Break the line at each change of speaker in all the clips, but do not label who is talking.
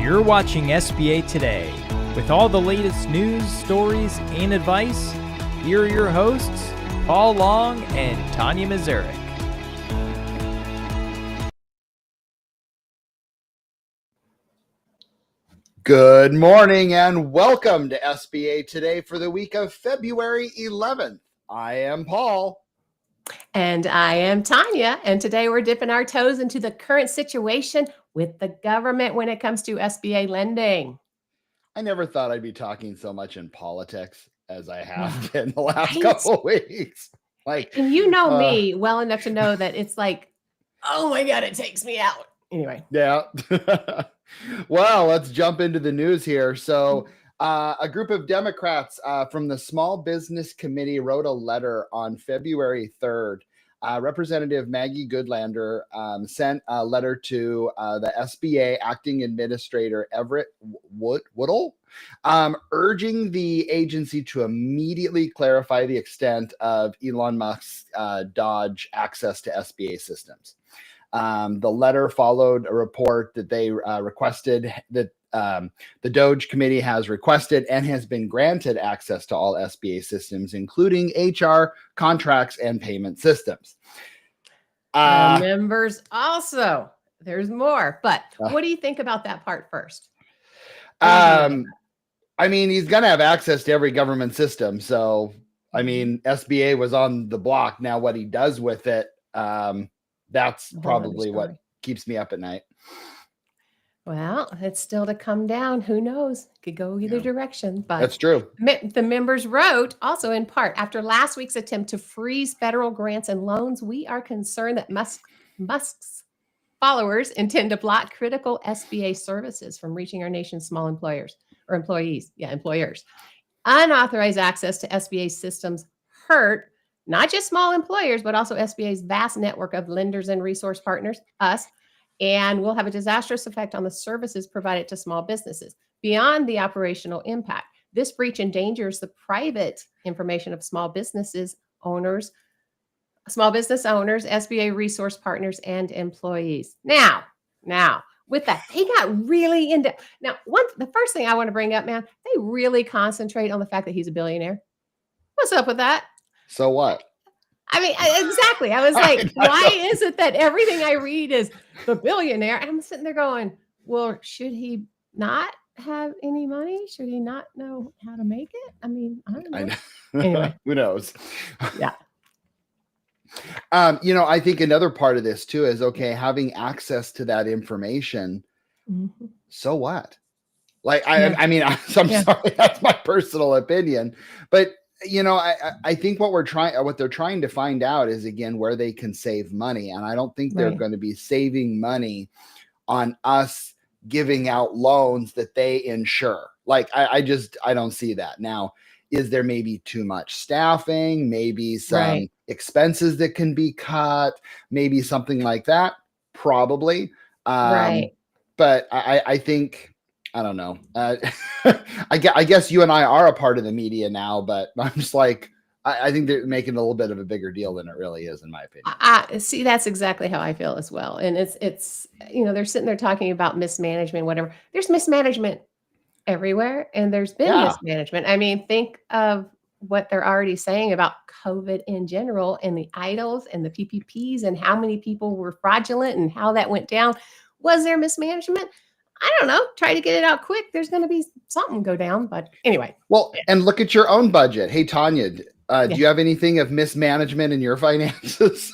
You're watching SBA Today. With all the latest news, stories, and advice, here are your hosts, Paul Long and Tanya Mazurek.
Good morning and welcome to SBA Today for the week of February 11th. I am Paul.
And I am Tanya, and today we're dipping our toes into the current situation with the government when it comes to SBA lending.
I never thought I'd be talking so much in politics as I have in the last couple of weeks.
And you know me well enough to know that it's like, oh my God, it takes me out. Anyway.
Yeah. Well, let's jump into the news here. So a group of Democrats from the Small Business Committee wrote a letter on February 3rd. Representative Maggie Goodlander sent a letter to the SBA acting administrator Everett Woodall, urging the agency to immediately clarify the extent of Elon Musk's DOGE access to SBA systems. The letter followed a report that they requested that the DOGE committee has requested and has been granted access to all SBA systems, including HR, contracts, and payment systems.
Members also, there's more, but what do you think about that part first?
I mean, he's going to have access to every government system. So, I mean, SBA was on the block. Now what he does with it, that's probably what keeps me up at night.
Well, it's still to come down. Who knows? Could go either direction. But
that's true.
The members wrote also in part, after last week's attempt to freeze federal grants and loans, we are concerned that Musk's followers intend to block critical SBA services from reaching our nation's small employers or employees. Yeah, employers. Unauthorized access to SBA systems hurt not just small employers, but also SBA's vast network of lenders and resource partners, us, and will have a disastrous effect on the services provided to small businesses. Beyond the operational impact, this breach endangers the private information of small business owners, SBA resource partners, and employees. Now, with that, they got really into. Now, the first thing I want to bring up, man, they really concentrate on the fact that he's a billionaire. What's up with that?
So what?
I mean, exactly. I was like, why is it that everything I read is the billionaire? And I'm sitting there going, well, should he not have any money? Should he not know how to make it? I mean, I don't know. Anyway.
Who knows?
Yeah.
I think another part of this too is, okay, having access to that information. Mm-hmm. So what? Like, I mean, I'm sorry, that's my personal opinion, but I think what they're trying to find out is, again, where they can save money. And I don't think they're going to be saving money on us giving out loans that they insure. Like, I don't see that. Now, is there maybe too much staffing, maybe some expenses that can be cut, maybe something like that? Probably. But I think, I don't know. I guess you and I are a part of the media now, but I'm just like, I think they're making a little bit of a bigger deal than it really is, in my opinion.
I see. That's exactly how I feel as well. And it's they're sitting there talking about mismanagement, whatever. There's mismanagement everywhere, and there's been mismanagement. I mean, think of what they're already saying about COVID in general, and the idols and the PPPs, and how many people were fraudulent and how that went down. Was there mismanagement? I don't know. Try to get it out quick. There's going to be something go down. But anyway.
Well, and look at your own budget. Hey, Tanya, do you have anything of mismanagement in your finances?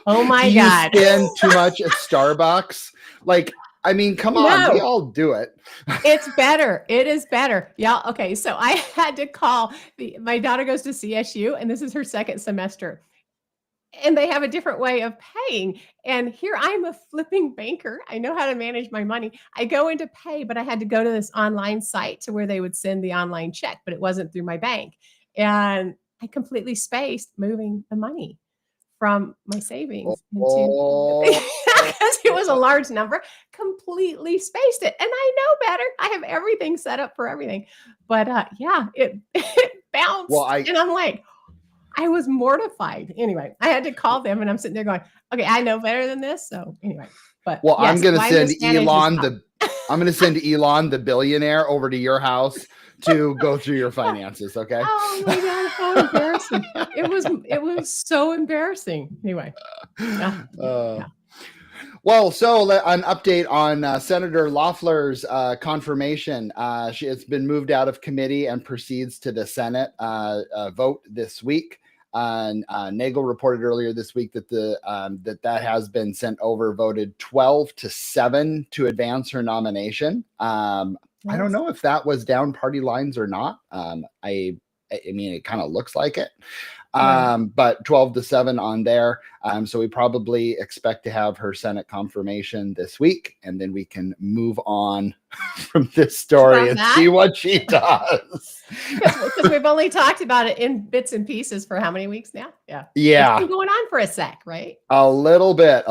Oh, my
God.
God.
You spend too much at Starbucks? Like, I mean, come on. We all do it.
It's better. It is better. Yeah. Okay. So I had to call. My daughter goes to CSU, and this is her second semester. And they have a different way of paying. And here I'm a flipping banker. I know how to manage my money. I go in to pay, but I had to go to this online site to where they would send the online check, but it wasn't through my bank. And I completely spaced moving the money from my savings into, because it was a large number, completely spaced it. And I know better. I have everything set up for everything. But it bounced.
Well,
and I'm like, I was mortified. Anyway, I had to call them, and I'm sitting there going, okay, I know better than this. So anyway, but
I'm going to send Elon the I'm going to send Elon, the billionaire, over to your house to go through your finances. Okay.
Oh my God, how embarrassing. It was so embarrassing. Anyway. Yeah. Yeah.
Well, so an update on Senator Loeffler's confirmation. It's been moved out of committee and proceeds to the Senate vote this week. Nagel reported earlier this week that that has been sent over, voted 12-7 to advance her nomination. I don't know if that was down party lines or not. I mean, it kind of looks like it. But 12-7 on there. So we probably expect to have her Senate confirmation this week, and then we can move on from this story and see what she does.
Because we've only talked about it in bits and pieces for how many weeks now? Yeah.
Yeah.
It's been going on for a sec, right?
A little bit.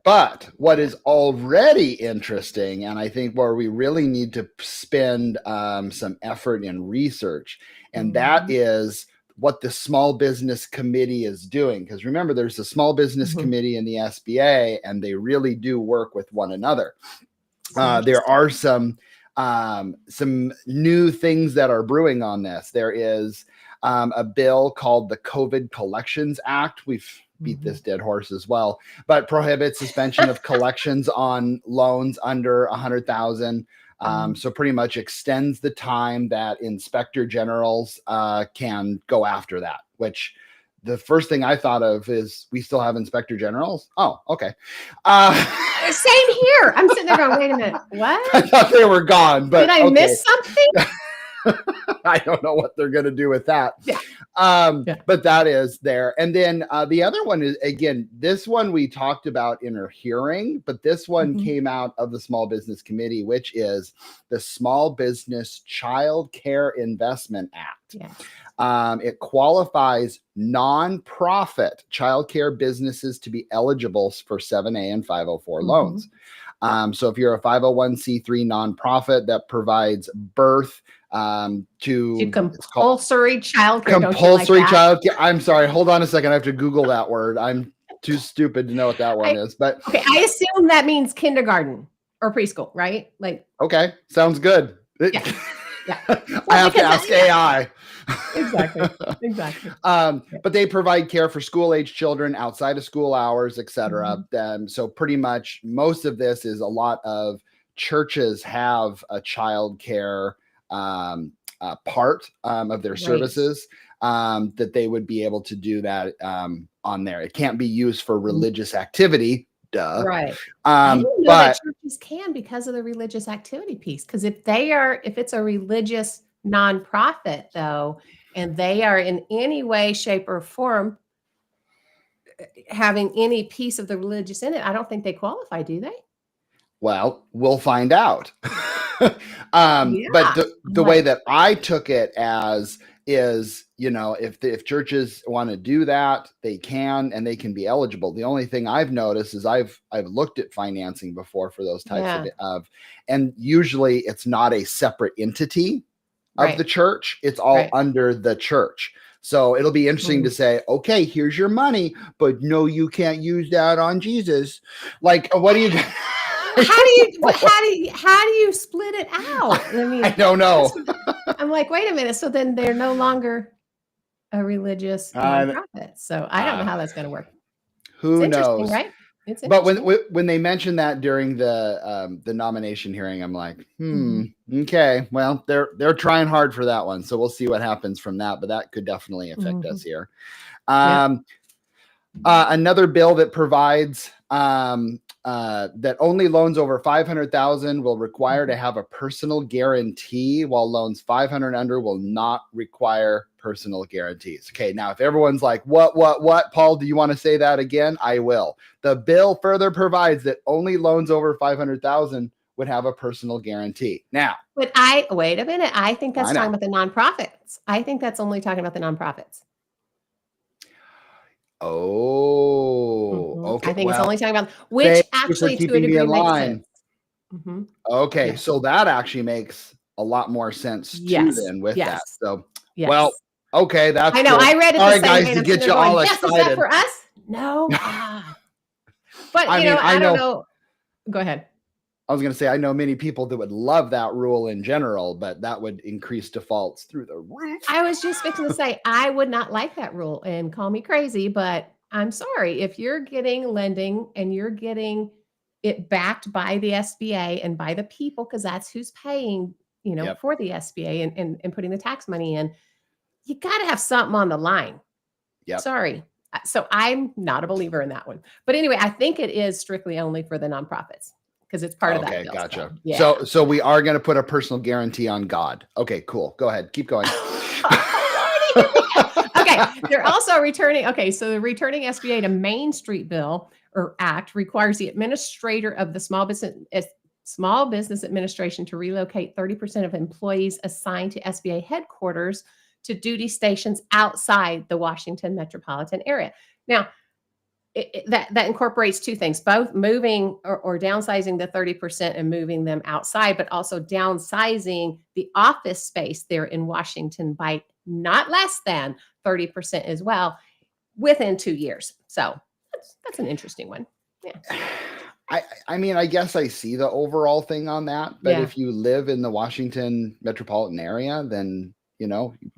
But what is already interesting, and I think where we really need to spend some effort in research, and that is what the Small Business Committee is doing. Because remember, there's a Small Business Committee in the SBA, and they really do work with one another. There are some new things that are brewing on this. There is a bill called the COVID Collections Act. We've beat this dead horse as well, but prohibits suspension of collections on loans under 100,000. So pretty much extends the time that inspector generals can go after that, which the first thing I thought of is we still have inspector generals. Oh, okay.
Same here. I'm sitting there going, wait a minute. What?
I thought they were gone, but
did I miss something?
I don't know what they're going to do with that.
Yeah.
But that is there. And then the other one is, again, this one we talked about in our hearing, but this one came out of the Small Business Committee, which is the Small Business Child Care Investment Act. Yeah. It qualifies nonprofit childcare businesses to be eligible for 7A and 504 loans. So if you're a 501c3 nonprofit that provides birth to
compulsory childcare.
Compulsory childcare. I'm sorry. Hold on a second. I have to Google that word. I'm too stupid to know what that one is. But
okay, I assume that means kindergarten or preschool, right? Like,
okay, sounds good.
Yeah. Well,
I have to ask AI.
Exactly.
But they provide care for school-age children outside of school hours, etc. So pretty much most of this is a lot of churches have a child care part of their services that they would be able to do that on there. It can't be used for religious activity. Duh.
Right. I didn't know that churches can because of the religious activity piece. Because if it's a religious nonprofit though, and they are in any way, shape, or form having any piece of the religious in it, I don't think they qualify, do they?
Well, we'll find out. But the way that I took it as is, if churches want to do that, they can, and they can be eligible. The only thing I've noticed is I've looked at financing before for those types of, and usually it's not a separate entity of the church. It's all under the church. So it'll be interesting to say, okay, here's your money, but no, you can't use that on Jesus. Like, what do you?
How do you split it out? I mean,
I don't know.
I'm like, wait a minute. So then they're no longer a religious nonprofit. So I don't know how that's going to work.
Who knows?
Right?
But when they mentioned that during the nomination hearing, I'm like, okay, well, they're trying hard for that one. So we'll see what happens from that. But that could definitely affect us here. Another bill that provides that only loans over 500,000 will require to have a personal guarantee, while loans 500 under will not require personal guarantees. Okay, now if everyone's like, what, Paul, do you want to say that again? I will. The bill further provides that only loans over 500,000 would have a personal guarantee. Now,
but wait a minute. I think that's talking about the nonprofits. I think that's only talking about the nonprofits.
Oh, okay.
I think it's only talking about which actually to a degree makes sense.
Okay, so that actually makes a lot more sense too then with that. So, well, okay, that's
I know.
Cool.
I read it
all
the
right,
same
guys,
way.
to get you all excited.
Is that for us? No. But I don't know. Go ahead.
I was going to say, I know many people that would love that rule in general, but that would increase defaults through the roof.
I was just fixing to say, I would not like that rule, and call me crazy, but I'm sorry. If you're getting lending and you're getting it backed by the SBA and by the people, because that's who's paying,
Yep.
for the SBA and putting the tax money in, you got to have something on the line.
Yep.
Sorry. So I'm not a believer in that one. But anyway, I think it is strictly only for the nonprofits because it's part of that bill.
Gotcha.
Yeah.
So we are going to put a personal guarantee on God. Okay, cool. Go ahead. Keep going.
Okay. They're also returning. Okay. So the returning SBA to Main Street bill or act requires the administrator of the Small Business Administration to relocate 30% of employees assigned to SBA headquarters to duty stations outside the Washington metropolitan area. Now, that incorporates two things, both moving or downsizing the 30% and moving them outside, but also downsizing the office space there in Washington by not less than 30% as well within 2 years. So that's an interesting one. Yeah.
I mean, I guess I see the overall thing on that, but
Yeah.
if you live in the Washington metropolitan area, then you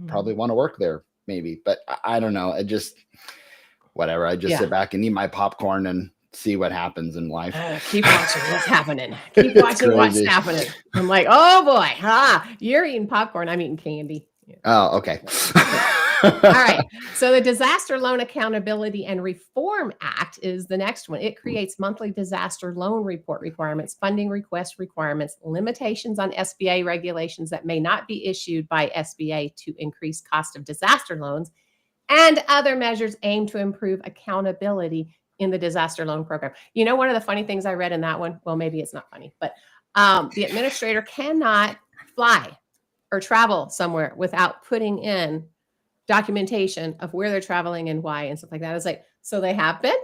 probably want to work there, maybe. But I don't know. I just whatever. I just sit back and eat my popcorn and see what happens in life.
Keep watching what's happening. Keep watching what's happening. I'm like, oh boy, you're eating popcorn. I'm eating candy. Yeah.
Oh, okay.
All right. So the Disaster Loan Accountability and Reform Act is the next one. It creates monthly disaster loan report requirements, funding request requirements, limitations on SBA regulations that may not be issued by SBA to increase cost of disaster loans, and other measures aimed to improve accountability in the disaster loan program. One of the funny things I read in that one, well, maybe it's not funny, but the administrator cannot fly or travel somewhere without putting in documentation of where they're traveling and why and stuff like that. It's like, so they have been?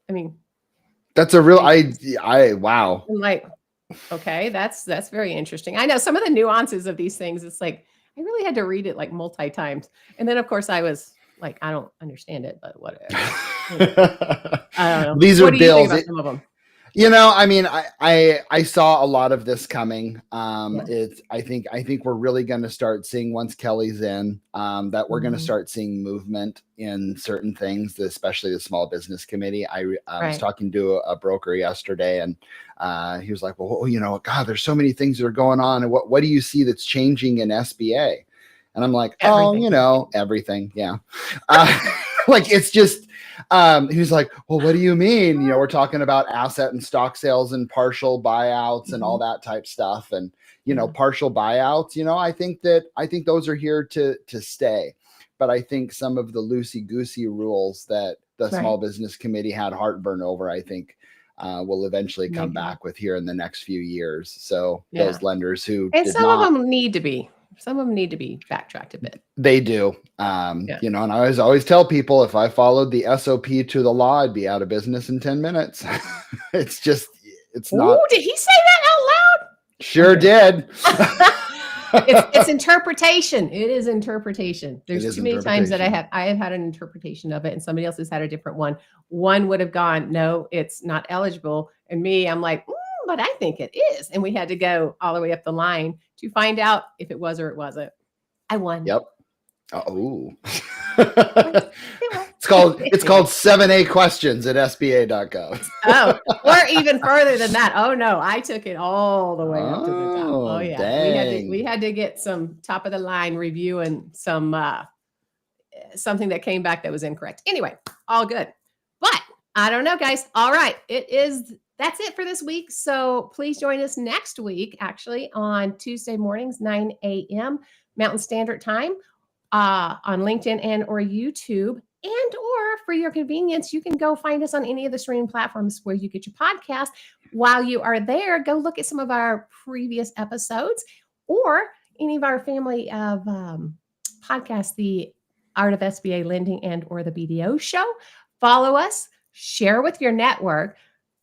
I mean,
that's a real, wow.
I'm like, okay, that's very interesting. I know some of the nuances of these things. It's like, I really had to read it like multi times. And then of course I was like, I don't understand it, but whatever. I don't know.
These are bills.
Some of them?
I mean, I saw a lot of this coming. I think we're really going to start seeing once Kelly's in, that we're going to start seeing movement in certain things, especially the Small Business Committee. I was talking to a broker yesterday, and he was like, well, God, there's so many things that are going on. And what do you see that's changing in SBA? And I'm like, everything. Everything. Yeah. Like, it's just, he's like, well, what do you mean? We're talking about asset and stock sales and partial buyouts and all that type stuff. And, partial buyouts, I think those are here to stay. But I think some of the loosey-goosey rules that the Small Business Committee had heartburn over, I think will eventually come back with here in the next few years. So those lenders who
of them need to be. Some of them need to be backtracked a bit.
They do. And I always tell people, if I followed the SOP to the law, I'd be out of business in 10 minutes. It's not.
Oh, did he say that out loud?
Sure did.
It's interpretation. It is interpretation. There's too many times that I have had an interpretation of it and somebody else has had a different one. One would have gone, no, it's not eligible. And me, I'm like, but I think it is. And we had to go all the way up the line to find out if it was or it wasn't. I won.
Yep. Oh. It's called 7A questions at SBA.gov.
Oh, or even further than that. Oh no, I took it all the way up to the top. Oh yeah.
Dang.
We had to get some top of the line review and some something that came back that was incorrect. Anyway, all good. But I don't know, guys. All right. That's it for this week. So please join us next week, actually, on Tuesday mornings, 9 a.m. Mountain Standard Time, on LinkedIn and or YouTube. And or for your convenience, you can go find us on any of the streaming platforms where you get your podcast. While you are there, go look at some of our previous episodes or any of our family of podcasts, the Art of SBA Lending and or the BDO Show. Follow us, share with your network.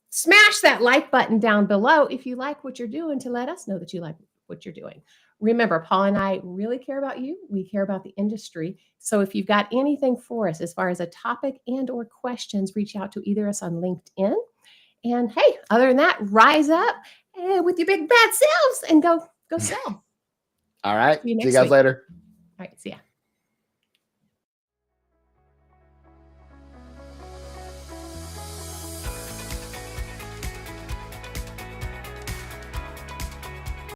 Smash that like button down below if you like what you're doing to let us know that you like what you're doing. Remember, Paul and I really care about you. We care about the industry. So if you've got anything for us as far as a topic and or questions, reach out to either us on LinkedIn. And hey, other than that, rise up with your big bad selves and go sell.
All right.
See you
See you
next
guys
week.
later.
All right. See ya.